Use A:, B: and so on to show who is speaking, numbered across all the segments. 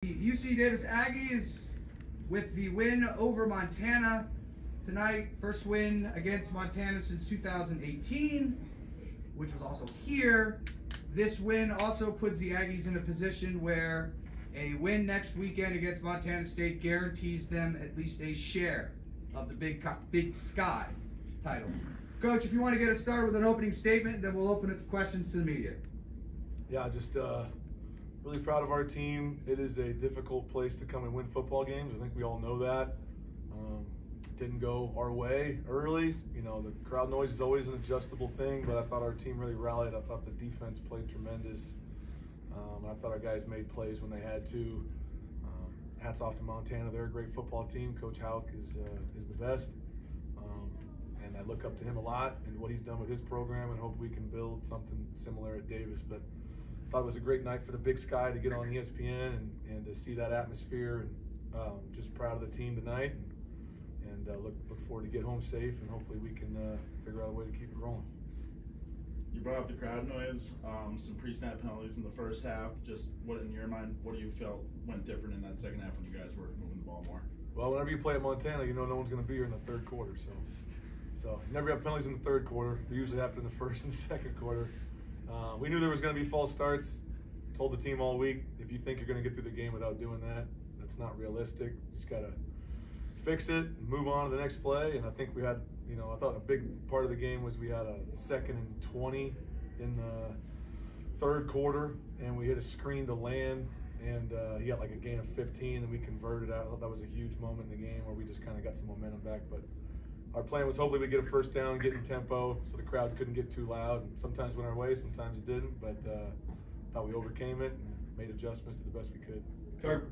A: UC Davis Aggies with the win over Montana tonight. First win against Montana since 2018, which was also here. This win also puts the Aggies in a position where a win next weekend against Montana State guarantees them at least a share of the Big Sky title. Coach, if you want to get us started with an opening statement, then we'll open it to questions to the media.
B: Yeah, just really proud of our team. It is a difficult place to come and win football games. I think we all know that. Didn't go our way early. You know, the crowd noise is always an adjustable thing, but I thought our team really rallied. I thought the defense played tremendous. I thought our guys made plays when they had to. Hats off to Montana. They're a great football team. Coach Houck is the best. And I look up to him a lot and what he's done with his program, and hope we can build something similar at Davis. But I thought it was a great night for the Big Sky to get on ESPN and to see that atmosphere, and just proud of the team tonight, and look forward to get home safe, and hopefully we can figure out a way to keep it rolling.
C: You brought up the crowd noise, some pre-snap penalties in the first half. Just what, in your mind, what do you felt went different in that second half when you guys were moving the ball more?
B: Well, whenever you play at Montana, you know no one's going to be here in the third quarter. So never have penalties in the third quarter. They usually happen in the first and second quarter. We knew there was going to be false starts. Told the team all week, if you think you're going to get through the game without doing that, that's not realistic. Just got to fix it and move on to the next play. And I think we had, I thought a big part of the game was we had a 2nd and 20 in the third quarter, and we hit a screen to land, and he got like a gain of 15, and we converted out. I thought that was a huge moment in the game where we just kind of got some momentum back. But our plan was hopefully we'd get a first down, get in tempo, so the crowd couldn't get too loud. And sometimes went our way, sometimes it didn't, but thought we overcame it and made adjustments to the best we could.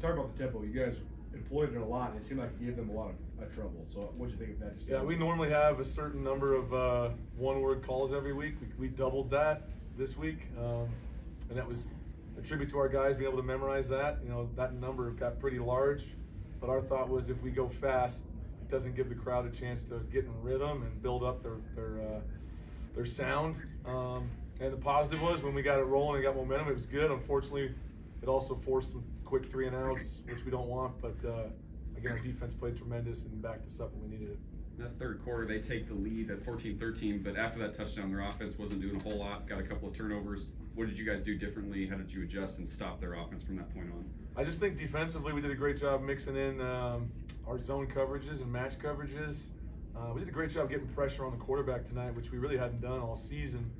D: Talk about the tempo. You guys employed it a lot, and it seemed like it gave them a lot of trouble. So what did you think of that?
B: Yeah, we normally have a certain number of one-word calls every week. We doubled that this week, and that was a tribute to our guys being able to memorize that. That number got pretty large, but our thought was if we go fast, it doesn't give the crowd a chance to get in rhythm and build up their sound. And the positive was when we got it rolling and got momentum, it was good. Unfortunately, it also forced some quick 3-and-outs, which we don't want. But again, our defense played tremendous and backed us up when we needed it.
E: In that third quarter, they take the lead at 14-13, but after that touchdown, their offense wasn't doing a whole lot, got a couple of turnovers. What did you guys do differently? How did you adjust and stop their offense from that point on? I
B: just think defensively we did a great job mixing in our zone coverages and match coverages. We did a great job getting pressure on the quarterback tonight, which we really hadn't done all season.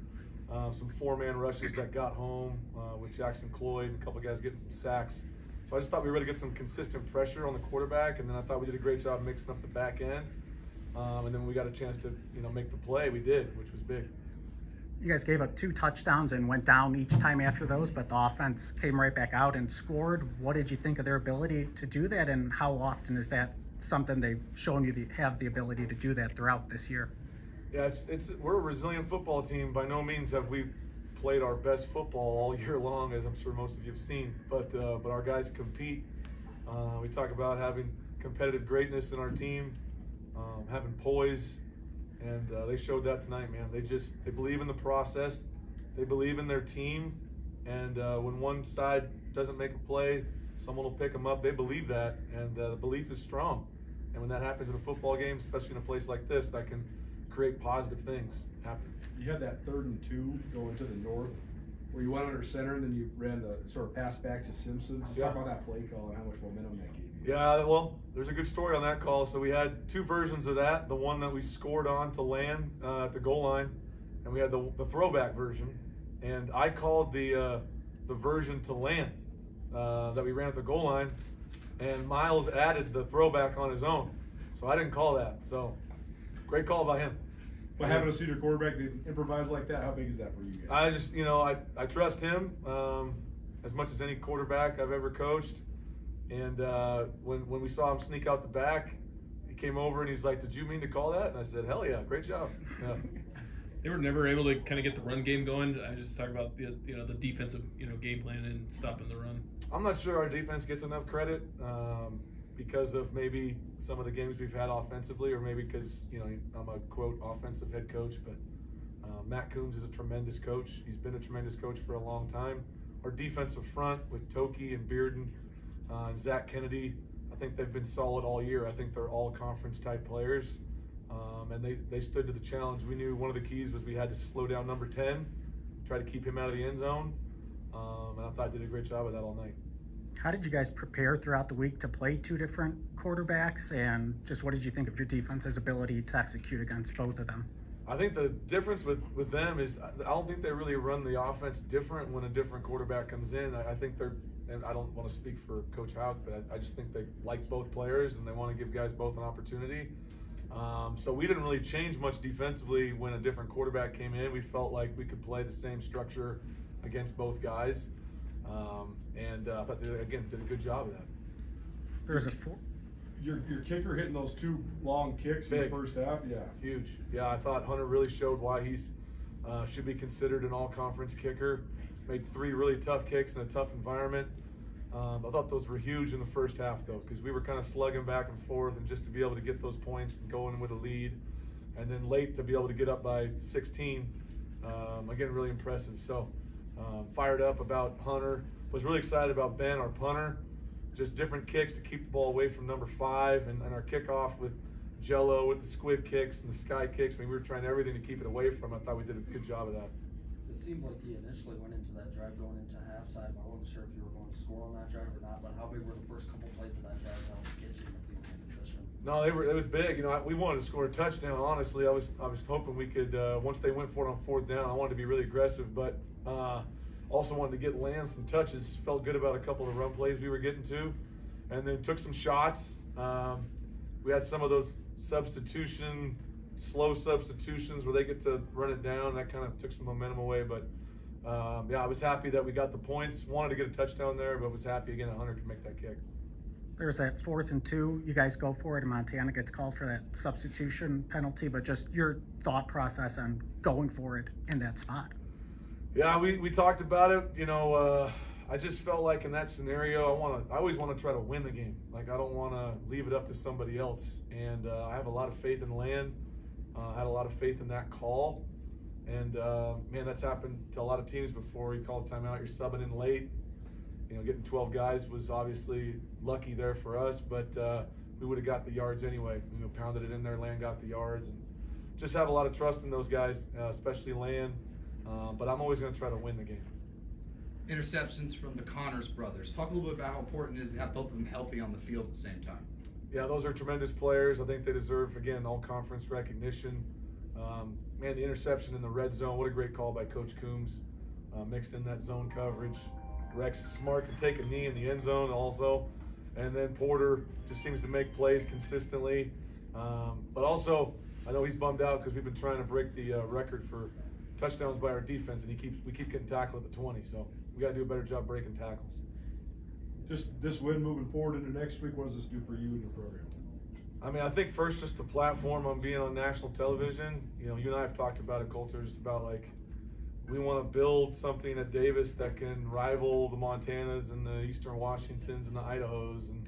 B: Some 4-man rushes that got home with Jackson Cloyd, and a couple of guys getting some sacks. So I just thought we were going to get some consistent pressure on the quarterback, and then I thought we did a great job mixing up the back end. And then when we got a chance to make the play, we did, which was big.
F: You guys gave up 2 touchdowns and went down each time after those, but the offense came right back out and scored. What did you think of their ability to do that, and how often is that something they've shown you have the ability to do that throughout this year?
B: Yeah, we're a resilient football team. By no means have we played our best football all year long, as I'm sure most of you have seen. But our guys compete. We talk about having competitive greatness in our team, having poise, and they showed that tonight, man. They believe in the process, they believe in their team, and when one side doesn't make a play, someone will pick them up. They believe that, and the belief is strong. And when that happens in a football game, especially in a place like this, that can create positive things happen.
D: You had that 3rd and 2 going to the north, where you went under center and then you ran the sort of pass back to Simpson. Just talk about that play call and how much momentum that gave you.
B: Yeah, well, there's a good story on that call. So we had 2 versions of that. The one that we scored on to land at the goal line, and we had the throwback version. And I called the version to land that we ran at the goal line, and Miles added the throwback on his own. So I didn't call that. So great call by him.
D: But having a senior quarterback that improvise like that, how big is that for you guys?
B: I just, I trust him as much as any quarterback I've ever coached. And when we saw him sneak out the back, he came over and he's like, "Did you mean to call that?" And I said, "Hell yeah, great job." Yeah.
G: They were never able to kind of get the run game going. I just talk about the defensive game plan and stopping the run.
B: I'm not sure our defense gets enough credit because of maybe some of the games we've had offensively, or maybe because I'm a quote offensive head coach. But Matt Coombs is a tremendous coach. He's been a tremendous coach for a long time. Our defensive front with Toki and Bearden and Zach Kennedy. I think they've been solid all year. I think they're all conference type players, and they stood to the challenge. We knew one of the keys was we had to slow down number 10, try to keep him out of the end zone, and I thought I did a great job of that all night.
F: How did you guys prepare throughout the week to play two different quarterbacks, and just what did you think of your defense's ability to execute against both of them?
B: I think the difference with them is I don't think they really run the offense different when a different quarterback comes in. I think they're, and I don't want to speak for Coach Houck, but I just think they like both players and they want to give guys both an opportunity. So we didn't really change much defensively when a different quarterback came in. We felt like we could play the same structure against both guys. And I thought they, again, did a good job of that.
F: There's a four.
D: Your kicker hitting those two long kicks in the first half, yeah.
B: Huge. Yeah, I thought Hunter really showed why he's should be considered an all-conference kicker. Made 3 really tough kicks in a tough environment. I thought those were huge in the first half, though, because we were kind of slugging back and forth, and just to be able to get those points and go in with a lead, and then late to be able to get up by 16, again, really impressive. So fired up about Hunter. Was really excited about Ben, our punter. Just different kicks to keep the ball away from number 5, and our kickoff with Jello, with the squib kicks and the sky kicks. I mean, we were trying everything to keep it away from. I thought we did a good job of that.
H: It seemed like he initially went into that drive going into halftime. I wasn't sure if you were going to score on that drive or not, but how big were the first couple plays of that drive to help get you in the field position?
B: No, it was big. You know, we wanted to score a touchdown. Honestly, I was hoping we could. Once they went for it on 4th down, I wanted to be really aggressive, but also wanted to get Land some touches. Felt good about a couple of the run plays we were getting to, and then took some shots. We had some of those slow substitutions where they get to run it down. That kind of took some momentum away, but yeah, I was happy that we got the points. Wanted to get a touchdown there, but was happy again that Hunter could make that kick.
F: There's that 4th and 2. You guys go for it, and Montana gets called for that substitution penalty, but just your thought process on going for it in that spot.
B: Yeah, we talked about it. You know, I just felt like in that scenario, I always want to try to win the game. Like, I don't want to leave it up to somebody else. And I have a lot of faith in Land. I had a lot of faith in that call. And man, that's happened to a lot of teams before. You call a timeout, you're subbing in late. You know, getting 12 guys was obviously lucky there for us, but we would have got the yards anyway. You know, pounded it in there. Land got the yards, and just have a lot of trust in those guys, especially Land. But I'm always going to try to win the game.
A: Interceptions from the Connors brothers. Talk a little bit about how important it is to have both of them healthy on the field at the same time.
B: Yeah, those are tremendous players. I think they deserve, again, all-conference recognition. Man, the interception in the red zone, what a great call by Coach Coombs. Mixed in that zone coverage. Rex smart to take a knee in the end zone also. And then Porter just seems to make plays consistently. But also, I know he's bummed out because we've been trying to break the record for touchdowns by our defense, and we keep getting tackled at the 20, so we got to do a better job breaking tackles.
D: Just this win moving forward into next week, what does this do for you and your program?
B: I mean, I think first just the platform on being on national television. You know, you and I have talked about it, Coulter, just about like we want to build something at Davis that can rival the Montanas and the Eastern Washingtons and the Idahos, and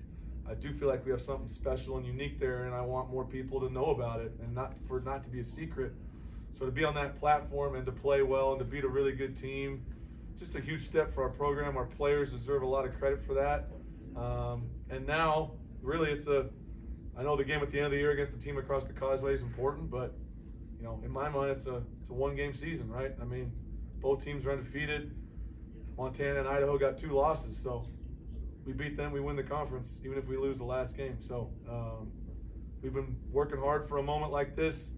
B: I do feel like we have something special and unique there, and I want more people to know about it and not to be a secret. So to be on that platform and to play well and to beat a really good team, just a huge step for our program. Our players deserve a lot of credit for that. And now, really, I know the game at the end of the year against the team across the causeway is important, but you know, in my mind, it's a 1-game season, right? I mean, both teams are undefeated. Montana and Idaho got 2 losses, so we beat them, we win the conference, even if we lose the last game. So we've been working hard for a moment like this.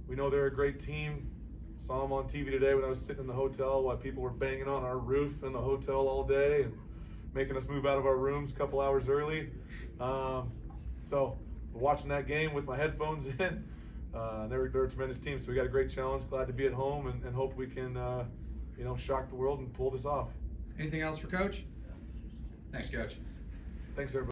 B: We know they're a great team. Saw them on TV today when I was sitting in the hotel while people were banging on our roof in the hotel all day and making us move out of our rooms a couple hours early. So we're watching that game with my headphones in. They're a tremendous team, so we got a great challenge. Glad to be at home and hope we can, you know, shock the world and pull this off.
A: Anything else for Coach? Thanks, Coach.
B: Thanks, everybody.